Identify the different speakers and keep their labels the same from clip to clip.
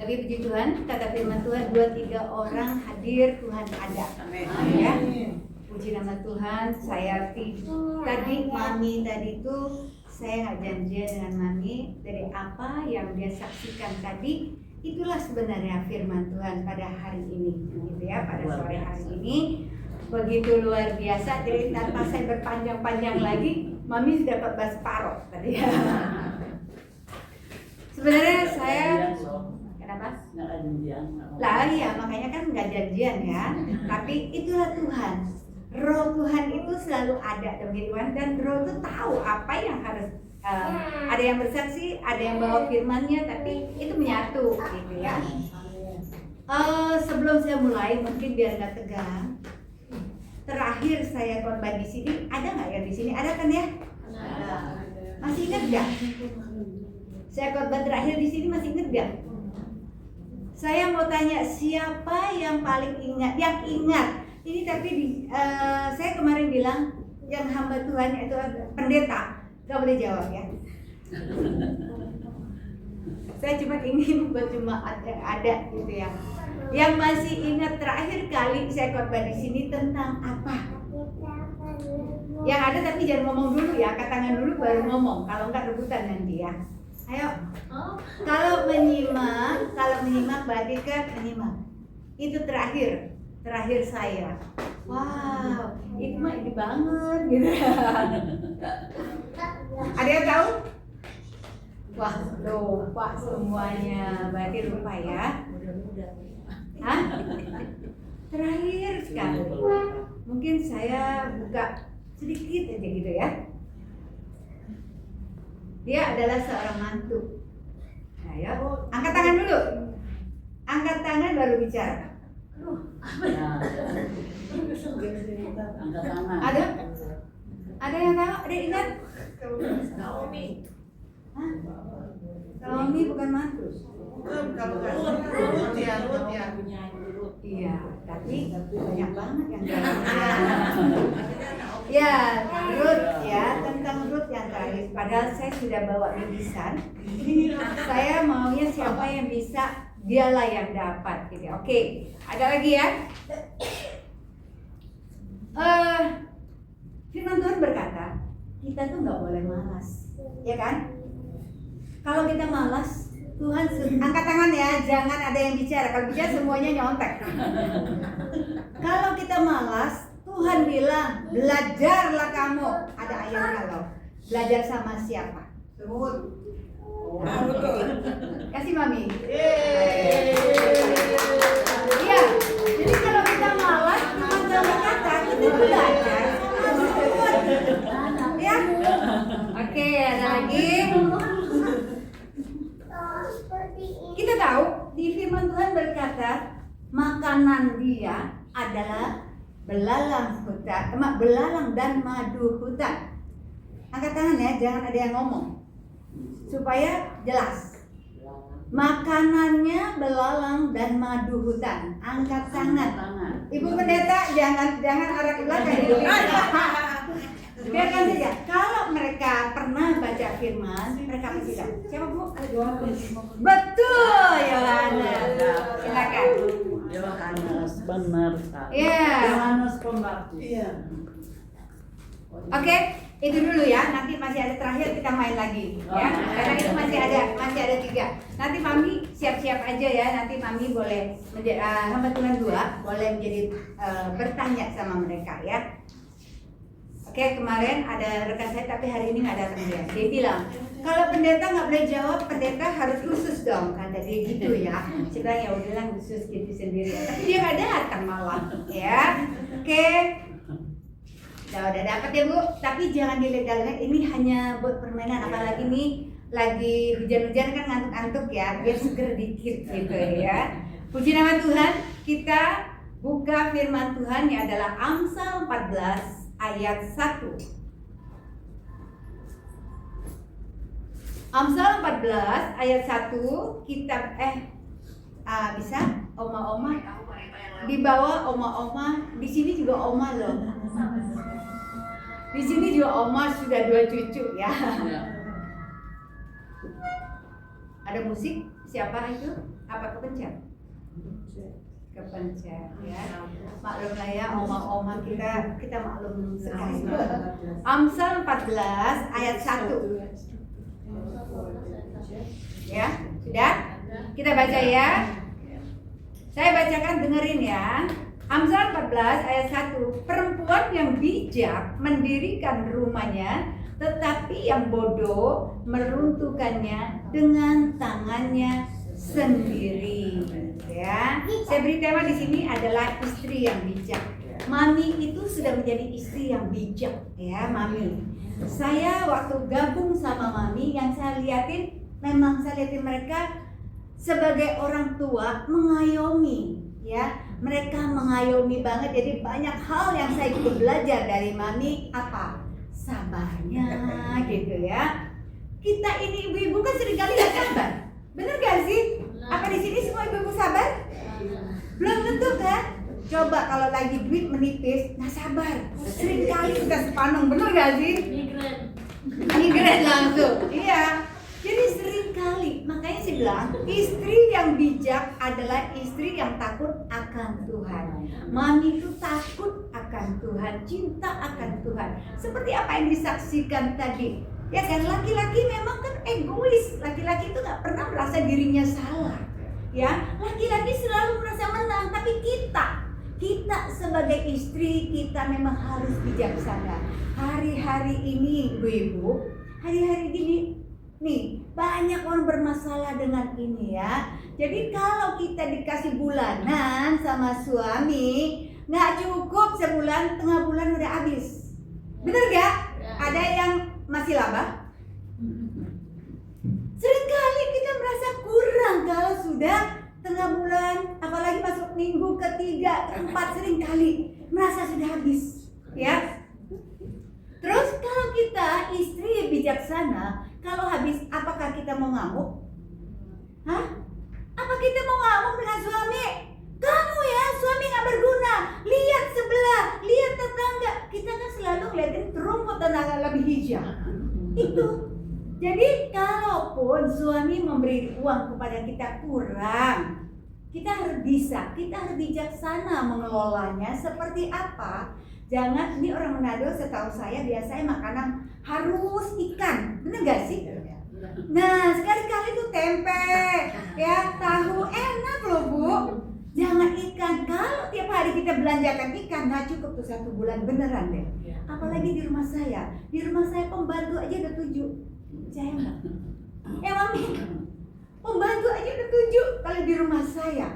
Speaker 1: lagi, puji Tuhan, kata firman Tuhan, 2-3 orang hadir, Tuhan ada.
Speaker 2: Amin.
Speaker 1: Ya. Puji nama Tuhan. Saya tadi Mami tadi tuh saya nggak janjian dengan Mami, dari apa yang dia saksikan tadi, itulah sebenarnya firman Tuhan pada hari ini, gitu ya, pada sore hari ini. Begitu luar biasa. Jadi tanpa saya berpanjang-panjang lagi, Mami sudah dapat separuh tadi ya. Sebenarnya saya kenapa? Lah iya, makanya kan nggak janjian ya. Tapi itulah Tuhan. Roh Tuhan itu selalu ada dalam kehidupan, dan Roh itu tahu apa yang harus ada yang bersaksi, ada yang bawa firman-Nya, tapi itu menyatu gitu ya. Sebelum saya mulai, mungkin biar nggak tegang, terakhir saya khotbah di sini, ada nggak ya di sini? Ada kan ya? Ada. Masih ingat nggak? Saya khotbah terakhir di sini masih ingat gak? Saya mau tanya, siapa yang paling ingat? Yang ingat. Ini tapi saya kemarin bilang yang hamba Tuhan itu pendeta. Gak boleh jawab ya. Saya cuma ingin buat jemaat yang ada gitu ya. Yang masih ingat terakhir kali saya khotbah di sini tentang apa? Yang ada tapi jangan ngomong dulu ya, angkat tangan dulu baru ngomong. Kalau enggak rebutan nanti ya. Ayo, kalau menyimak Mbak Dika menyimak. Itu terakhir saya. Wow, itu mah ini banget gitu. Ada yang tahu? Wah, lupa semuanya. Berarti lupa ya. Hah? Terakhir sekali. Mungkin saya buka sedikit aja gitu ya. Dia adalah seorang mantu. Nah, ya, angkat tangan dulu. Angkat tangan baru bicara.
Speaker 2: Angkat tangan.
Speaker 1: Ada? Ada yang tahu? Ada yang ingat?
Speaker 3: Naomi.
Speaker 1: Hah? Naomi bukan mantu.
Speaker 3: Ruth ya.
Speaker 1: Iya, tapi banyak banget yang ya, Ruth ya, tentang Ruth yang terakhir. Padahal saya sudah bawa bingkisan. Saya maunya siapa yang bisa, dialah yang dapat gitu. Oke, ada lagi ya. Firman Tuhan berkata, kita tuh nggak boleh malas, ya kan? Kalau kita malas, Tuhan angkat tangan ya, jangan ada yang bicara. Kalau bicara semuanya nyontek. Kalau kita malas, Tuhan bilang, belajarlah kamu. Ada ayat kalau belajar sama siapa?
Speaker 3: Semut.
Speaker 1: Kasih Mami. Iya. Jadi kalau kita malas, Tuhan gak berkata, kita belajar sama semut. Ya. Oke, ada lagi. Kita tahu di firman Tuhan berkata, makanan dia adalah belalang dan madu hutan. Angkat tangan ya, jangan ada yang ngomong, supaya jelas. Makanannya belalang dan madu hutan. Angkat tangan. Ibu pendeta jangan arah ke belakang. Biarkan saja. Kalau mereka pernah baca firman, mereka pasti tahu. Siapa Bu? Betul, Yohanes. Silakan.
Speaker 2: Yohanes, benar.
Speaker 1: Iya.
Speaker 2: Yohanes Pembaptis.
Speaker 3: Iya.
Speaker 1: Oke, itu dulu ya. Nanti masih ada terakhir, kita main lagi ya. Karena itu masih ada 3. Nanti Mami siap-siap aja ya. Nanti Mami boleh hamba Tuhan 2 boleh menjadi bertanya sama mereka ya. Oke, kemarin ada rekan saya tapi hari ini nggak datang dia. Dia bilang, kalau pendeta nggak boleh jawab, pendeta harus khusus dong, kata dia gitu ya. Saya bilang ya udahlah khusus gitu sendiri. Tapi dia nggak datang malah, ya. Oke, udah dapat ya Bu. Tapi jangan dilegalkan. Ini hanya buat permainan, apalagi nih lagi hujan-hujan kan ngantuk-ngantuk ya, biar seger dikit gitu ya. Puji nama Tuhan. Kita buka firman Tuhan yang adalah Amsal 14. Ayat 1. Amsal 14 ayat 1 kitab bisa oma-oma di bawah oma-oma, di sini juga oma loh. Di sini juga oma sudah 2 cucu ya. Ada musik, siapa itu? Apa kepencet? Kepencet ya. Maklum lah ya, oma-oma kita maklum sekali. Amsal 14 ayat 1. Ya, sudah? Kita baca ya. Saya bacakan, dengerin ya. Amsal 14 ayat 1. Perempuan yang bijak mendirikan rumahnya, tetapi yang bodoh meruntuhkannya dengan tangannya sendiri. Ya, saya beri tema di sini adalah istri yang bijak. Mami itu sudah menjadi istri yang bijak, ya, Mami. Saya waktu gabung sama Mami, yang saya liatin mereka sebagai orang tua mengayomi, ya. Mereka mengayomi banget. Jadi banyak hal yang saya juga belajar dari Mami, apa? Sabarnya gitu ya. Kita ini ibu-ibu kan seringkali gak sabar. Bener gak sih? Apa di sini semua ibu-ibu sabar? Belum tentu kan? Coba kalau lagi duit menipis, nggak sabar. Seringkali kita sepanung, bener gak sih? Migren langsung. Iya. Jadi seringkali, makanya saya bilang, istri yang bijak adalah istri yang takut akan Tuhan. Mami itu takut akan Tuhan, cinta akan Tuhan. Seperti apa yang disaksikan tadi. Ya kan, laki-laki memang kan egois. Laki-laki itu nggak pernah merasa dirinya salah. Ya, laki-laki selalu merasa menang. Tapi kita sebagai istri, kita memang harus bijaksana. Hari-hari ini, ibu-ibu, hari-hari gini, nih, banyak orang bermasalah dengan ini ya. Jadi kalau kita dikasih bulanan sama suami, nggak cukup sebulan, tengah bulan udah habis. Bener gak? Ada yang masih laba? Seringkali kita merasa kurang kalau sudah tengah bulan, apalagi masuk minggu ketiga, keempat, seringkali merasa sudah habis. Ya. Terus kalau kita istri bijaksana, kalau habis, apakah kita mau ngamuk? Hah? Apa kita mau ngamuk dengan suami? Kamu ya, suami gak berguna. Lihat sebelah, lihat tetangga. Kita kan selalu ngeliatin rumput tetangga lebih hijau. Itu. Jadi kalaupun suami memberi uang kepada kita kurang, kita harus bisa, kita harus bijaksana mengelolanya. Seperti apa? Jangan, ini orang Manado setahu saya biasanya makanan harus ikan, bener gak sih? Nah, sekali-kali tuh tempe, ya, tahu, enak loh Bu. Jangan ikan. Kalau tiap hari kita belanjakan ikan, nggak cukup tuh 1 bulan, beneran deh. Apalagi di rumah saya pembantu aja udah 7. Percaya nggak? Mami, pembantu aja udah 7 kalau di rumah saya.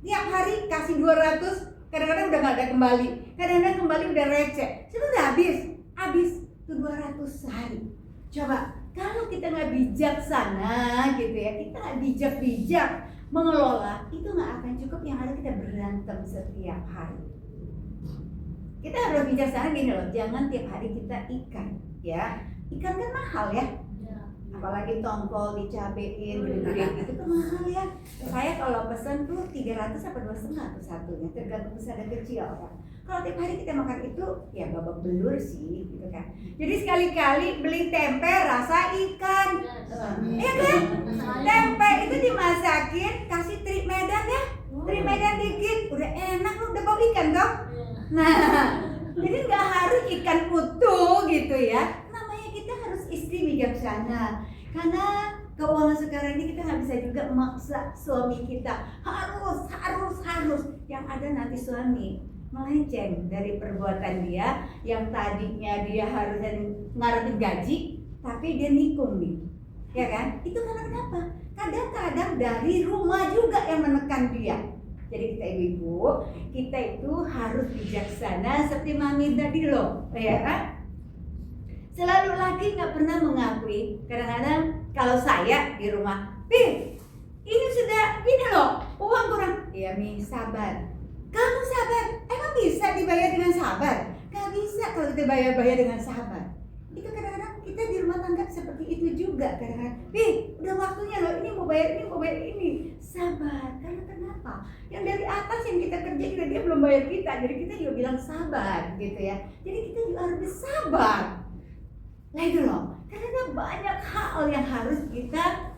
Speaker 1: Tiap hari kasih 200. Kadang-kadang udah gak ada kembali, kadang-kadang kembali udah receh. Sudah udah habis tuh 200 sehari. Coba kalau kita nggak bijaksana gitu ya, kita nggak bijak mengelola, itu nggak akan cukup. Yang ada kita berantem setiap hari. Kita harus bijaksana gini loh, jangan tiap hari kita ikan, ya. Ikan kan mahal ya. Apalagi tongkol dicabein, gede-gede itu kan mahal ya. Saya kalau pesan tuh 300 apa 2,5 tuh satunya, tergantung besar dan kecil ya. Kalau tiap hari kita makan itu, ya babak belur sih gitu kan. Jadi sekali-kali beli tempe rasa ikan, iya kan? Tempe itu dimasakin, kasih teri medan ya, teri medan dikit, udah enak loh, udah bau ikan dong. Nah, jadi nggak harus ikan utuh gitu ya. Istri bijaksana, karena keuangan sekarang ini kita nggak bisa juga memaksa suami kita harus. Yang ada nanti suami melenceng dari perbuatan dia, yang tadinya dia harus ngarepin gaji, tapi dia nikung nih, ya kan? Itu karena kenapa? Kadang-kadang dari rumah juga yang menekan dia. Jadi kita ibu-ibu, kita itu harus bijaksana seperti Mami tadi loh, ya kan? Selalu laki nggak pernah mengakui. Kadang-kadang kalau saya di rumah, ini sudah ini loh, uang kurang. Iya Mi, sabar. Kamu sabar. Emang bisa dibayar dengan sabar? Gak bisa kalau kita bayar dengan sabar. Itu kadang-kadang kita di rumah tangga seperti itu juga. Kadang-kadang, udah waktunya loh, ini mau bayar ini. Sabar. Karena kenapa? Yang dari atas yang kita kerja juga dia belum bayar kita. Jadi kita juga bilang sabar gitu ya. Jadi kita juga harus bersabar. Nah itu loh, karena banyak hal yang harus kita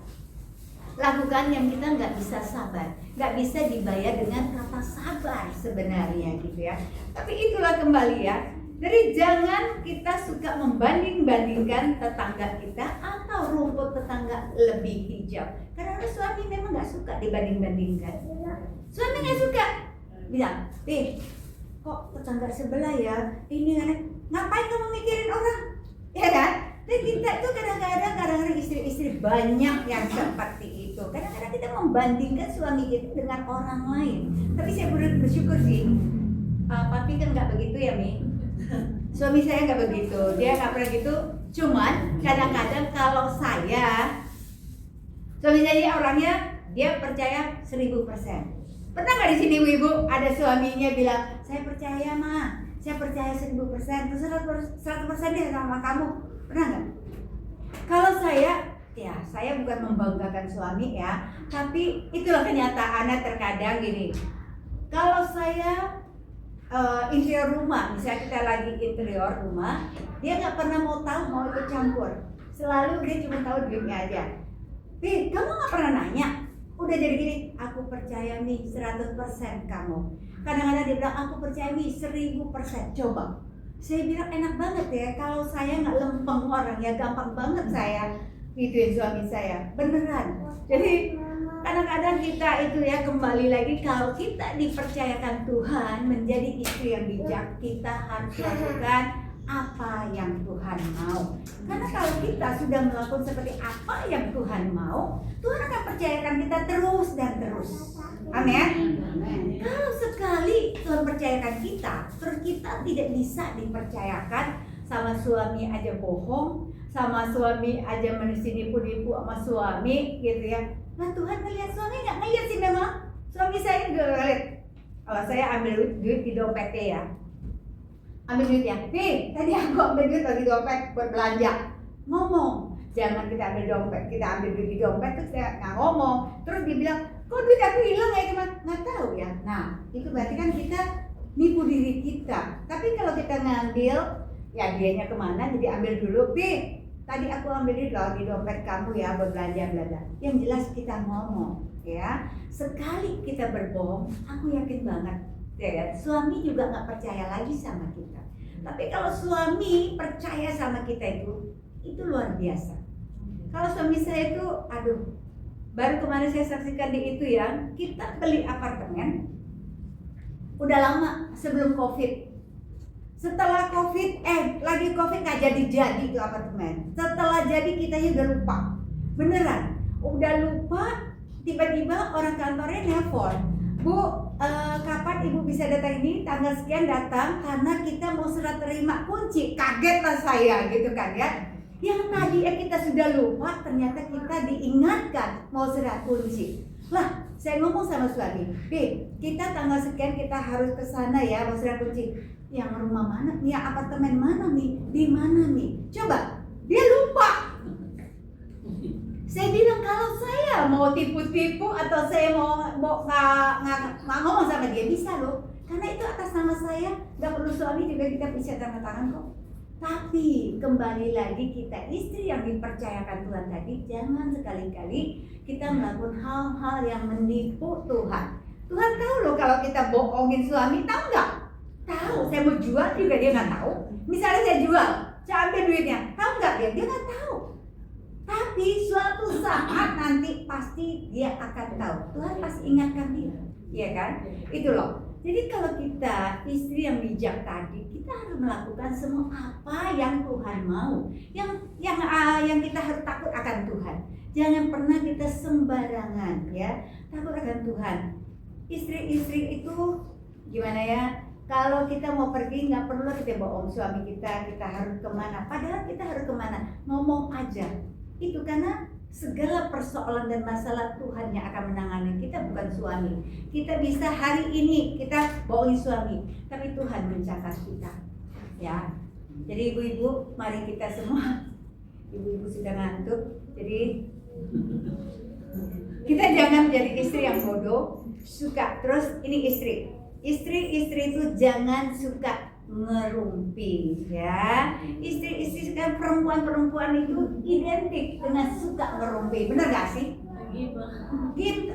Speaker 1: lakukan yang kita nggak bisa sabar, nggak bisa dibayar dengan kata sabar sebenarnya gitu ya. Tapi itulah kembali ya, jadi jangan kita suka membanding-bandingkan tetangga kita atau rumput tetangga lebih hijau. Karena suami memang nggak suka dibanding-bandingkan. Suami nggak suka, bilang, kok tetangga sebelah ya, ini kan, ngapain kamu mikirin orang, ya kan? Dan kita tuh kadang-kadang istri-istri banyak yang seperti itu. Kadang-kadang kita membandingkan suami kita dengan orang lain. Tapi saya bersyukur sih, papi kan nggak begitu ya Mi. Suami saya nggak begitu, dia nggak pernah gitu. Cuman kadang-kadang kalau suami saya orangnya dia percaya 1000%. Pernah nggak di sini ibu ada suaminya bilang saya percaya mah, saya percaya 1000%, terus 100% dia sama kamu. Pernah nggak? Kalau saya bukan membanggakan suami ya, tapi itulah kenyataannya terkadang gini. Kalau saya interior rumah, misalnya kita lagi interior rumah, dia nggak pernah mau tahu, mau ikut campur. Selalu dia cuma tahu duitnya aja. Kamu nggak pernah nanya? Udah jadi gini, aku percaya nih 100% kamu. Kadang-kadang dia bilang aku percaya nih 1000%. Coba. Saya bilang enak banget ya, kalau saya nggak lempeng orang ya, gampang banget saya gituin suami saya, beneran. Jadi kadang-kadang kita itu ya, kembali lagi, kalau kita dipercayakan Tuhan menjadi istri yang bijak, kita harus lakukan apa yang Tuhan mau. Karena kalau kita sudah melakukan seperti apa yang Tuhan mau, Tuhan akan percayakan kita terus dan terus. Amin. Kalau sekali Tuhan percayakan kita, terus kita tidak bisa dipercayakan, sama suami aja bohong, sama suami aja menipu sama suami gitu ya. Nah Tuhan ngelihat suami nggak ngelihat sih memang. Suami saya nggak ngelihat. Kalau saya ambil duit di dompetnya ya, ambil duit ya. Tadi aku ambil duit di dompet buat belanja. Ngomong, jangan kita ambil dompet, kita ambil duit di dompet terus saya nggak ngomong. Terus dia bilang, kok duit aku hilang ya teman? Nggak tahu ya. Nah itu berarti kan kita nipu diri kita. Tapi kalau kita ngambil, ya dianya kemana? Jadi ambil dulu. Tadi aku ambil duit loh di dompet kamu ya buat belanja belanja. Yang jelas kita ngomong ya. Sekali kita berbohong, aku yakin banget ya, suami juga nggak percaya lagi sama kita. Tapi kalau suami percaya sama kita itu luar biasa. Kalau suami saya itu, baru kemarin saya saksikan di itu ya, kita beli apartemen, udah lama sebelum COVID. Setelah COVID, lagi COVID nggak jadi itu apartemen. Setelah jadi kita udah lupa, beneran, udah lupa. Tiba-tiba orang kantornya nelpon, Bu, kapan ibu bisa datang ini? Tanggal sekian datang karena kita mau serah terima kunci. Kagetlah saya gitu kan ya. Yang tadi kita sudah lupa, ternyata kita diingatkan mau serah kunci. Lah, saya ngomong sama suami, kita tanggal sekian kita harus ke sana ya mau serah kunci. Yang rumah mana? Yang apartemen mana nih? Di mana nih? Coba, dia lupa. Saya bilang kalau saya mau tipu-tipu atau saya mau nggak ngomong sama dia bisa loh, karena itu atas nama saya, nggak perlu suami juga kita bisa tanda tangan kok. Tapi kembali lagi kita istri yang dipercayakan Tuhan tadi, jangan sekali-kali kita melakukan hal-hal yang menipu Tuhan. Tuhan tahu loh kalau kita bohongin suami, tahu nggak? Tahu. Saya mau jual juga dia nggak tahu. Misalnya saya jual, saya ambil duitnya, tahu nggak dia nggak tahu. Tapi suatu saat nanti pasti dia akan tahu. Tuhan pasti ingatkan dia, ya kan? Itu loh. Jadi kalau kita istri yang bijak tadi, kita harus melakukan semua apa yang Tuhan mau. Yang kita harus takut akan Tuhan. Jangan pernah kita sembarangan ya, takut akan Tuhan. Istri-istri itu gimana ya? Kalau kita mau pergi nggak perlu kita bohong suami kita harus kemana. Padahal kita harus kemana? Ngomong aja. Itu karena segala persoalan dan masalah Tuhan yang akan menangani kita, bukan suami. Kita bisa hari ini kita bohongin suami, tapi Tuhan mencatat kita ya. Jadi ibu-ibu, mari kita semua, ibu-ibu sudah ngantuk, jadi kita jangan menjadi istri yang bodoh, suka terus. Ini istri itu jangan suka ngerumpi ya. Istri-istri sekarang perempuan itu identik dengan suka ngerumpi, benar gak sih?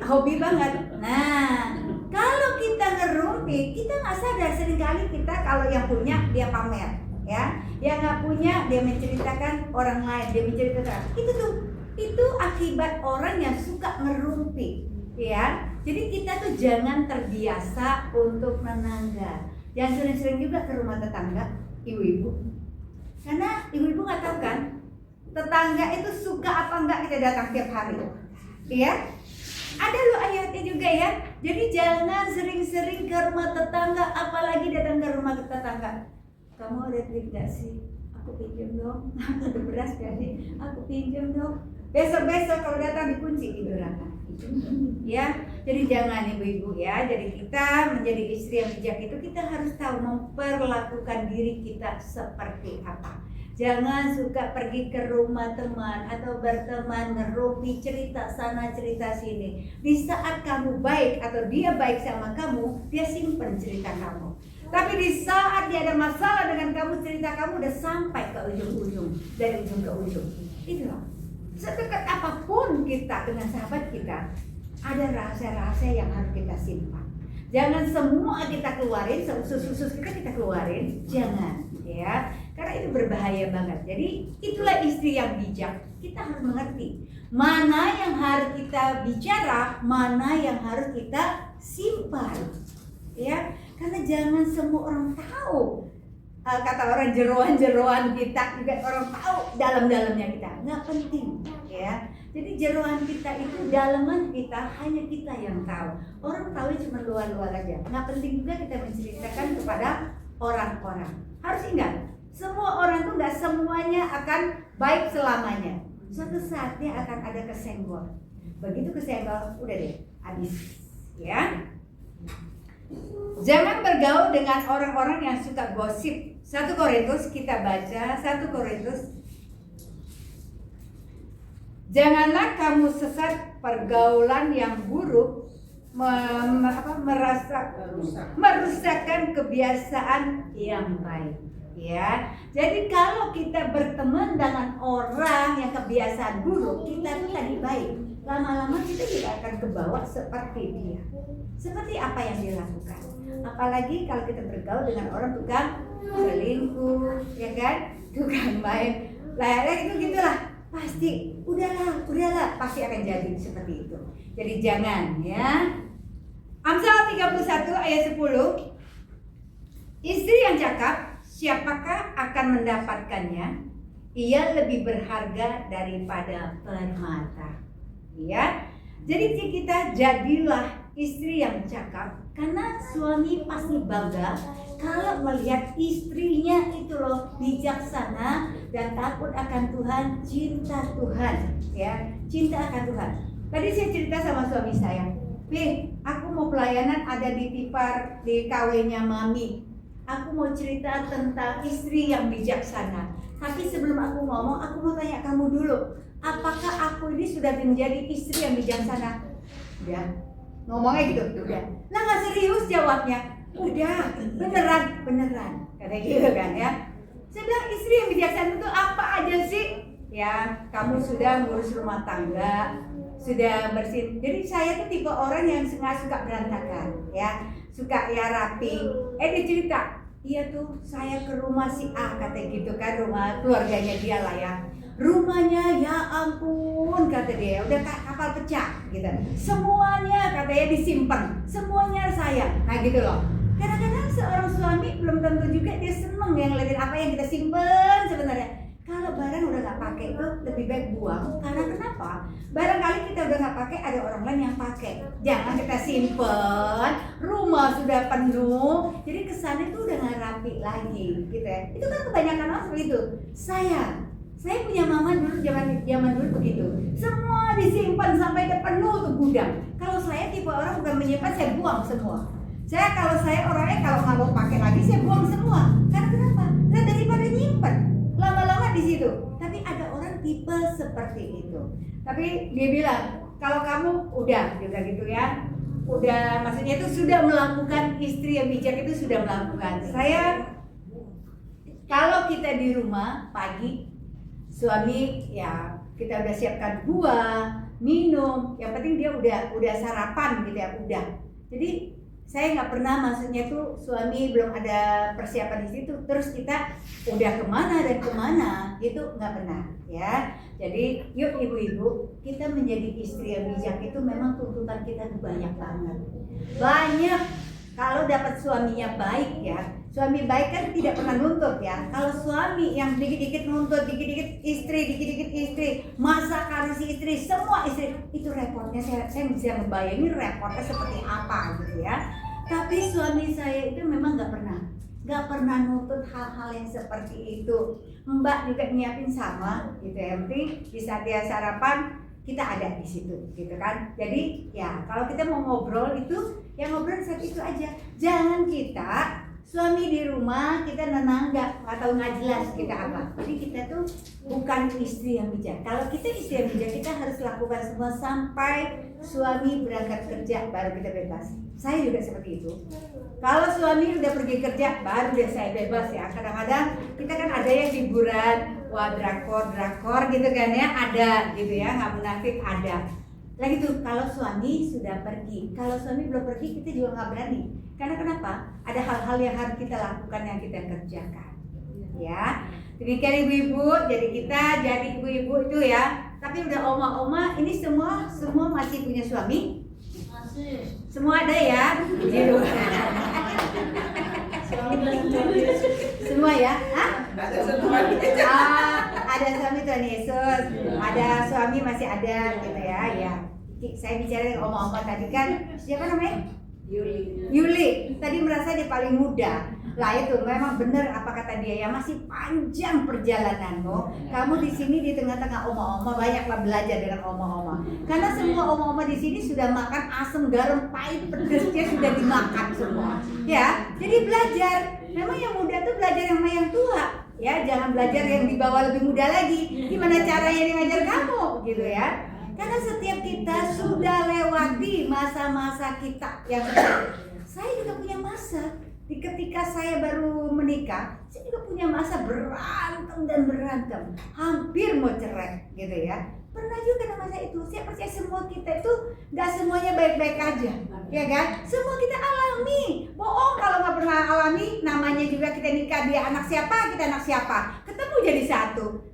Speaker 1: Hobi banget. Nah, kalau kita ngerumpi, kita nggak sadar seringkali kita kalau yang punya dia pamer, ya. Yang nggak punya dia menceritakan orang lain, dia menceritakan. Itu akibat orang yang suka ngerumpi, ya. Jadi kita tuh jangan terbiasa untuk menangga. Jangan sering-sering juga ke rumah tetangga, ibu-ibu. Karena ibu-ibu nggak tahu kan, tetangga itu suka apa enggak kita datang tiap hari, ya. Ada loh ayatnya juga ya. Jadi jangan sering-sering ke rumah tetangga, apalagi datang ke rumah tetangga. Kamu ada duit gak sih? Aku pinjam dong. Ada beras gak sih? Aku pinjam dong. Besok-besok kalau datang dikunci di belakang. Ya, jadi jangan ibu-ibu ya. Jadi kita menjadi istri yang bijak itu kita harus tahu memperlakukan diri kita seperti apa. Jangan suka pergi ke rumah teman atau berteman ngerumpi cerita sana cerita sini. Di saat kamu baik atau dia baik sama kamu, dia simpen cerita kamu. Tapi di saat dia ada masalah dengan kamu, cerita kamu udah sampai ke ujung-ujung, dari ujung ke ujung. Itulah. Sedekat apapun kita dengan sahabat kita, ada rahasia-rahasia yang harus kita simpan. Jangan semua kita keluarin, usus-usus kita keluarin, jangan, ya. Karena itu berbahaya banget. Jadi itulah istri yang bijak. Kita harus mengerti mana yang harus kita bicara, mana yang harus kita simpan, ya. Karena jangan semua orang tahu. Kata orang jeroan-jeroan kita juga orang tahu dalam-dalamnya kita. Nggak penting, ya. Jadi jeroan kita itu dalaman kita hanya kita yang tahu. Orang tahu cuma luar-luar aja. Nggak penting juga kita menceritakan kepada orang-orang. Harus ingat, semua orang tuh nggak semuanya akan baik selamanya. Suatu saatnya akan ada kesenggol. Begitu kesenggol, udah deh, habis, ya. Jangan bergaul dengan orang-orang yang suka gosip. 1 Korintus kita baca 1 Korintus. Janganlah kamu sesat pergaulan yang buruk merusakkan kebiasaan yang baik, ya. Jadi kalau kita berteman dengan orang yang kebiasaan buruk, kita tuh tadi baik, lama-lama kita juga akan kebawa seperti dia. Seperti apa yang dia lakukan. Apalagi kalau kita bergaul dengan orang tukang selingkuh, ya kan, tukang main, itu gitulah. Pasti, udahlah, pasti akan jadi seperti itu. Jadi jangan, ya. Amsal 31 ayat 10. Istri yang cakap, siapakah akan mendapatkannya? Ia lebih berharga daripada permata. Ya. Jadi kita jadilah istri yang cakap, karena suami pasti bangga kalau melihat istrinya itu loh bijaksana dan takut akan Tuhan, cinta Tuhan, ya, cinta akan Tuhan. Tadi saya cerita sama suami saya, aku mau pelayanan ada di Tipar di KW-nya Mami. Aku mau cerita tentang istri yang bijaksana. Tapi sebelum aku ngomong, aku mau tanya kamu dulu, apakah aku ini sudah menjadi istri yang bijaksana? Udah. Ngomongnya gitu, udah. Lah nggak serius jawabnya. Udah, beneran. Kata gitu kan ya. Saya bilang istri yang bijaksana itu apa aja sih? Ya, kamu sudah ngurus rumah tangga, sudah bersih. Jadi saya tuh tipe orang yang nggak suka berantakan, ya, suka ya rapi. Dia cerita, iya tuh saya ke rumah si A, kata gitu kan, rumah keluarganya dia lah ya. Rumahnya ya ampun, kata dia, udah kapal pecah gitu. Semuanya katanya disimpan, semuanya saya. Nah gitu loh. Kadang-kadang seorang suami belum tentu juga dia seneng yang ngeliatin apa yang kita simpen sebenarnya. Kalau barang udah nggak pakai itu lebih baik buang. Karena kenapa? Barangkali kita udah nggak pakai, ada orang lain yang pakai. Jangan kita simpen. Rumah sudah penuh, jadi kesannya itu udah nggak rapi lagi, gitu ya. Itu kan kebanyakan orang seperti itu. Saya punya mama dulu zaman dulu begitu. Semua disimpan sampai ke penuh tuh gudang. Kalau saya tipe orang bukan menyimpan, saya buang semua. Kalau saya orangnya kalau nggak mau pakai lagi saya buang semua. Karena kenapa? Nah, daripada nyimpan lama-lama di situ. Tapi ada orang tipe seperti itu. Tapi dia bilang kalau kamu udah juga gitu ya. Udah, maksudnya itu sudah melakukan, istri yang bijak itu sudah melakukan. Kalau kita di rumah pagi, suami ya kita udah siapkan buah, minum, yang penting dia udah sarapan gitu ya, udah. Jadi saya nggak pernah, maksudnya tuh suami belum ada persiapan di situ, terus kita udah kemana dan kemana, itu nggak pernah ya. Jadi yuk ibu-ibu, kita menjadi istri yang bijak itu memang tuntutan kita tuh banyak banget. Banyak. Kalau dapat suaminya baik ya, suami baik kan tidak pernah nuntut ya. Kalau suami yang dikit-dikit nuntut, dikit-dikit istri, masak karena si istri, semua istri, itu repotnya saya bisa membayangin repotnya seperti apa gitu ya. Tapi suami saya itu memang nggak pernah nuntut hal-hal yang seperti itu. Mbak juga nyiapin sama gitu ya, yang penting di saat dia sarapan kita ada di situ gitu kan. Jadi ya kalau kita mau ngobrol itu ya ngobrol saat itu aja. Jangan kita suami di rumah kita nenang nggak tahu nggak jelas kita apa. Jadi kita tuh bukan istri yang bijak. Kalau kita istri yang bijak, kita harus lakukan semua sampai suami berangkat kerja baru kita bebas. Saya juga seperti itu. Kalau suami udah pergi kerja baru deh saya bebas ya. Kadang-kadang kita kan ada yang hiburan, wah drakor gitu kan ya, ada gitu ya, nggak munafik ada. Lagi tuh kalau suami sudah pergi, kalau suami belum pergi kita juga nggak berani. Karena kenapa? Ada hal-hal yang harus kita lakukan yang kita kerjakan. Ya, demikian ibu-ibu. Jadi kita jadi ibu-ibu itu ya. Tapi udah oma-oma, ini semua masih punya suami?
Speaker 2: Masih.
Speaker 1: Semua ada ya? Semua ya? Hah? Ada suami Tuhan Yesus, ada suami masih ada gitu ya. Ya, saya bicara dengan oma-oma tadi kan, siapa namanya? Yuli. Tadi merasa dia paling muda. Lah itu memang benar apa kata dia ya, masih panjang perjalananmu. Kamu di sini di tengah-tengah oma-oma, banyaklah belajar dengan oma-oma. Karena semua oma-oma di sini sudah makan asam, garam, pahit, pedesnya sudah dimakan semua. Ya, jadi belajar. Memang yang muda tuh belajar sama yang tua. Ya, jangan belajar yang di bawah lebih muda lagi. Gimana caranya dia ngajar kamu gitu ya. Karena setiap kita sudah lewati masa-masa kita yang saya juga punya masa. Ketika saya baru menikah, saya juga punya masa berantem, hampir mau cerai gitu ya. Pernah juga ada masa itu. Saya percaya semua kita itu nggak semuanya baik-baik aja, ya kan? Semua kita alami. Bohong kalau nggak pernah alami. Namanya juga kita nikah, dia anak siapa, kita anak siapa, ketemu jadi satu.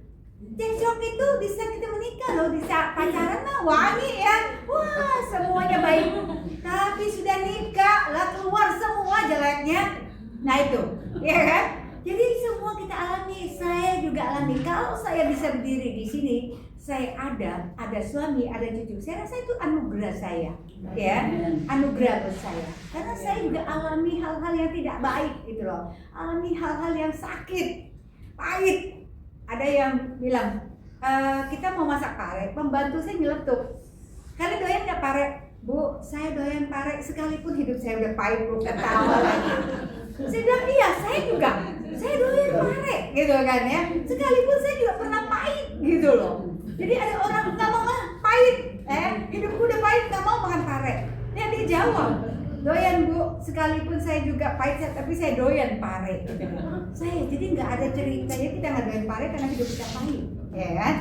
Speaker 1: Cekcok itu di saat kita menikah loh, di saat pacaran mah wangi ya, wah semuanya baik. Tapi sudah nikah lah keluar semua jeleknya. Nah itu, ya kan? Jadi semua kita alami, saya juga alami. Kalau saya bisa berdiri di sini, saya ada suami, ada cucu. Saya rasa itu anugerah saya, ya, anugerah buat saya. Karena saya juga alami hal-hal yang tidak baik gitu loh, alami hal-hal yang sakit, pahit. Ada yang bilang, kita mau masak pare, pembantu saya nyeletuk. Kalian doyan nggak pare? Bu, saya doyan pare, sekalipun hidup saya udah pahit, bu, ketawa lagi. Saya bilang, iya, saya juga, saya doyan pare, gitu kan ya. Sekalipun saya juga pernah pahit, gitu loh. Jadi ada orang nggak mau pahit, hidupku udah pahit, nggak mau makan pare. Dia jawab, doyan bu, sekalipun saya juga pahit, tapi saya doyan pare. Saya jadi nggak ada ceritanya kita nggak doyan pare karena hidup kita pahit, ya kan?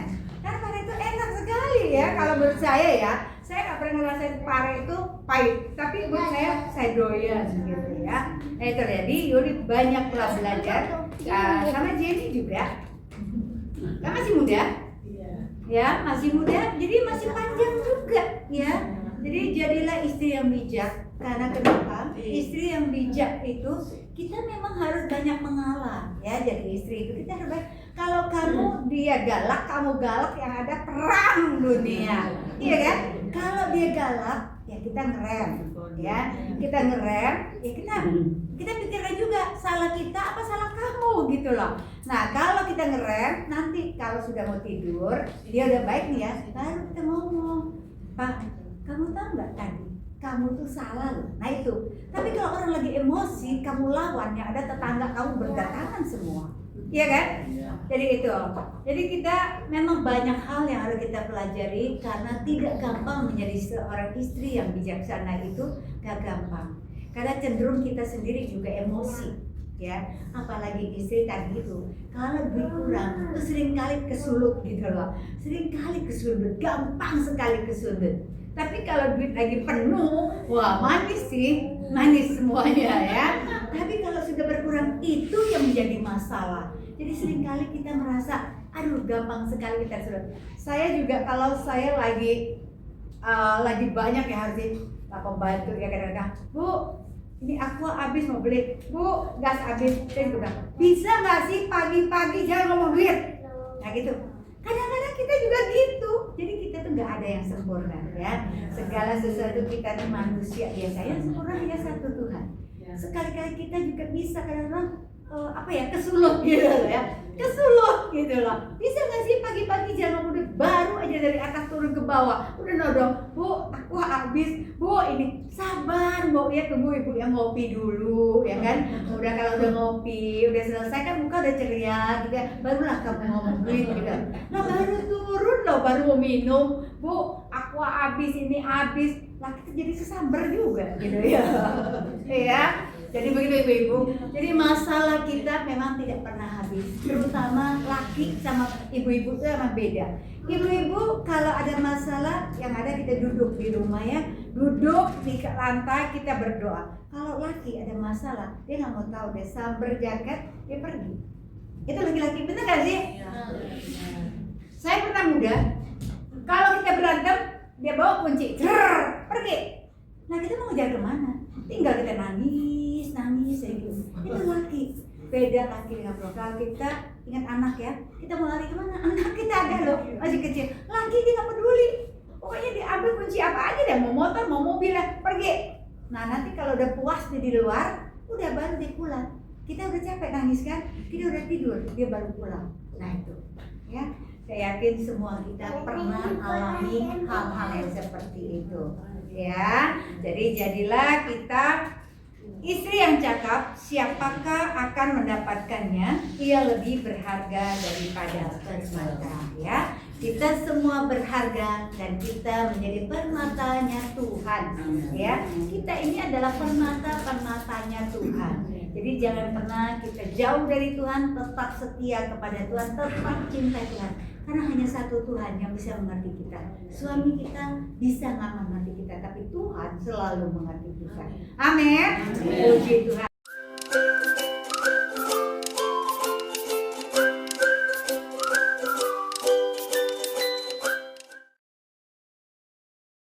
Speaker 1: Karena pare itu enak sekali ya. Kalau menurut saya ya, saya nggak pernah ngerasain pare itu pahit, tapi buat saya doyan gitu ya. Nah itu jadi Yuli banyak telah belajar, sama Jenny juga. Kan masih muda, ya masih muda, jadi masih panjang juga ya. Jadi jadilah istri yang bijak. Karena kenapa? Istri yang bijak itu kita memang harus banyak mengalah ya. Jadi istri itu kita harus kalau kamu dia galak, kamu galak, yang ada perang dunia, iya kan? Kalau dia galak ya kita ngerem, ya kita ngerem, ya kita pikirkan juga salah kita apa salah kamu gitu loh. Nah kalau kita ngerem, nanti kalau sudah mau tidur dia udah baik nih ya, baru kita ngomong, Pak, kamu tahu nggak tadi? Kamu tuh salah loh. Nah itu. Tapi kalau orang lagi emosi, kamu lawan, yang ada tetangga kamu berdatangan semua. Iya kan? Jadi itu. Jadi kita memang banyak hal yang harus kita pelajari karena tidak gampang menjadi seorang istri yang bijaksana itu gak gampang. Karena cenderung kita sendiri juga emosi. ya. Apalagi istri tadi itu kalau duit kurang itu sering kali kesulut gitu loh, sering kali kesulut, gampang sekali kesulut. Tapi kalau duit lagi penuh, wah manis sih, manis semuanya ya. Tapi kalau sudah berkurang itu yang menjadi masalah. Jadi sering kali kita merasa, aduh gampang sekali kita sulut. Saya juga kalau saya lagi banyak ya harus pembantu ya kadang-kadang, Bu, ini aku habis mau beli, Bu, gas habis, saya bilang, bisa nggak sih pagi-pagi jangan ngomong duit, nah gitu. Kadang-kadang kita juga gitu, jadi kita tuh nggak ada yang sempurna ya. Segala sesuatu kita tuh manusia biasanya yang sempurna hanya satu Tuhan. Sekali-kali kita juga bisa kadang-kadang kesulut gitu loh ya, kesulut gitu loh. Bisa nggak sih pagi-pagi jangan ngomong duit, baru aja dari atas turun ke bawah udah nodong, Bu, aku habis, Bu, ini sabar, Bu ya, tunggu ibu yang ngopi dulu ya kan. Udah kalau udah ngopi, udah selesai kan muka udah ceria gitu ya, barulah kamu ngomong duit gitu. Nah baru turun loh, baru mau minum, Bu, aku habis, ini habis, lah kita jadi sesamber juga gitu ya. Ya. Jadi begitu ibu-ibu. Jadi masalah kita memang tidak pernah habis. Terutama laki sama ibu-ibu itu memang beda. Ibu-ibu kalau ada masalah yang ada kita duduk di rumah ya, duduk di lantai kita berdoa. Kalau laki ada masalah dia nggak mau tahu, dia sambar jaket dia pergi. Itu laki-laki, bener gak sih? Saya pernah muda. Kalau kita berantem dia bawa kunci, pergi. Nah kita mau ngejar kemana? Tinggal kita nangis kayak gitu. Itu laki. Beda laki dengan perempuan. Kita ingat anak ya, kita mau lari kemana? Anak kita ada loh, masih kecil. Laki dia nggak peduli. Pokoknya diambil kunci apa aja deh, mau motor, mau mobil ya, pergi. Nah nanti kalau udah puas di luar, udah baru dia pulang. Kita udah capek nangis kan, kita udah tidur, dia baru pulang. Nah itu, ya. Saya yakin semua kita pernah alami hal-hal yang seperti itu. Ya, jadi jadilah kita istri yang cakap. Siapakah akan mendapatkannya? Ia lebih berharga daripada permata. Ya, kita semua berharga dan kita menjadi permatanya Tuhan. Ya, kita ini adalah permatanya Tuhan. Jadi jangan pernah kita jauh dari Tuhan, tetap setia kepada Tuhan, tetap cinta Tuhan. Karena hanya satu Tuhan yang bisa mengerti kita. Suami kita bisa nggak mengerti kita, tapi Tuhan selalu mengerti kita. Amin. Puji Tuhan.